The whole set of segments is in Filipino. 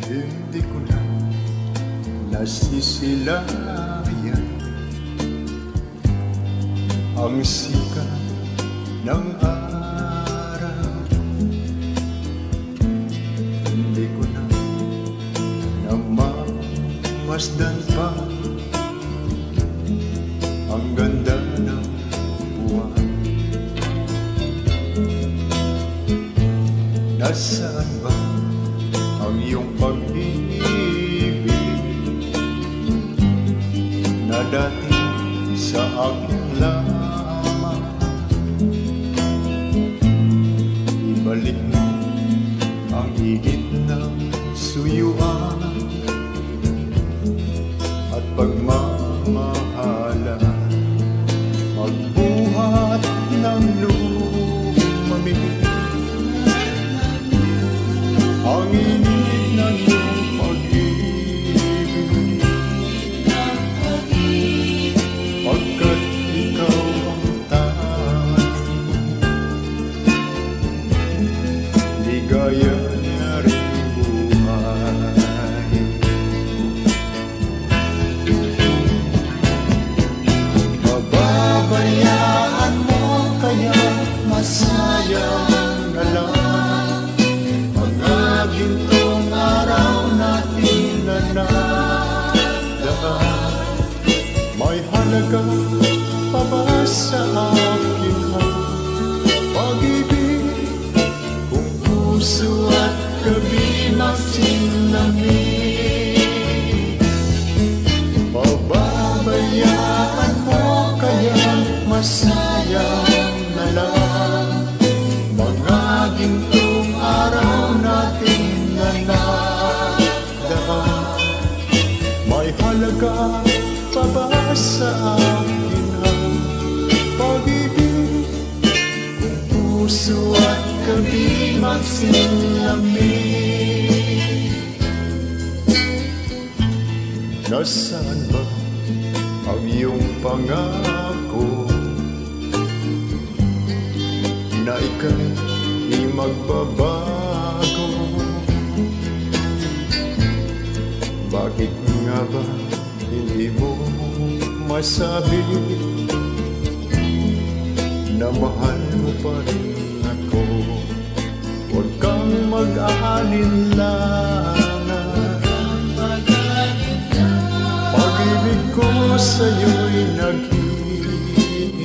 Hindi ko na nasisilayan ang sikat ng araw. Hindi ko na namamasdan pa ang ganda ng buwan. Nasaan ba ang iyong pag-ibig na dati sa akin lamang? Ibalik mo ang higit ng suyuan at pagmamahalan, magbuhat ng lumamig ang init ng iyong pag-ibig, pagkat ikaw ang tanging ligaya na rin buhay. Pababayaan mo kaya masayang na lang gintong araw natin na nadaan. May halaga pa ba sa akin ang pag-ibig kung puso at gabi magsinlamig? Pababayaan mo kaya masayang na lang mga gintong araw natin na nadaan. May halaga pa ba sa akin ang pag-ibig kung puso at gabi magsinlamig? Nasaan ba ang iyong pangako na ika'y magbabago? Bakit nga ba hindi mo masabi na mahal mo pa rin ako? Huwag kang mag-aalinlangan, pag-ibig ko sa'yo'y naghihintay,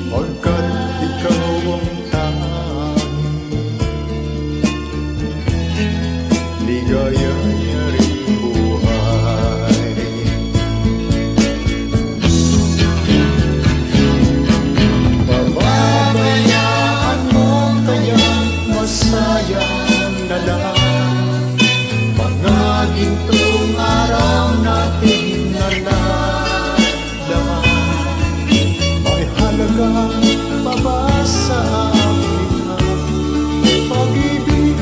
pagkat ikaw ang tanging ligaya niya rin buhay. Pababayaan mo kaya masayang na lang mga gintong araw natin na nadaan. May halaga pa ba sa akin ang pag-ibig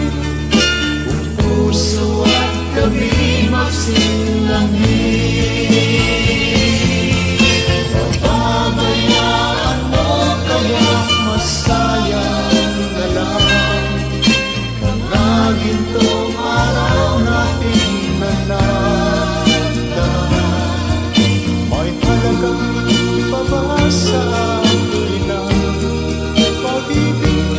kung puso at gabi magsinlamig? Pababayaan mo kaya masayang na lang mga gintong araw natin na nadaan. May halaga pa ba sa akin ang pag-ibig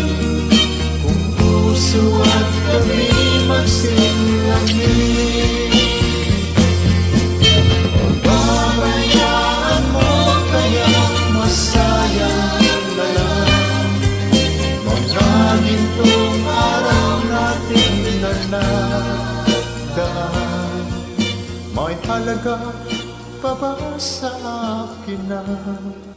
kung puso at gabi magsinlamig? Pababayaan mo kaya masayang na lang mga gintong araw natin na nadaan. May halaga pa ba sa akin ang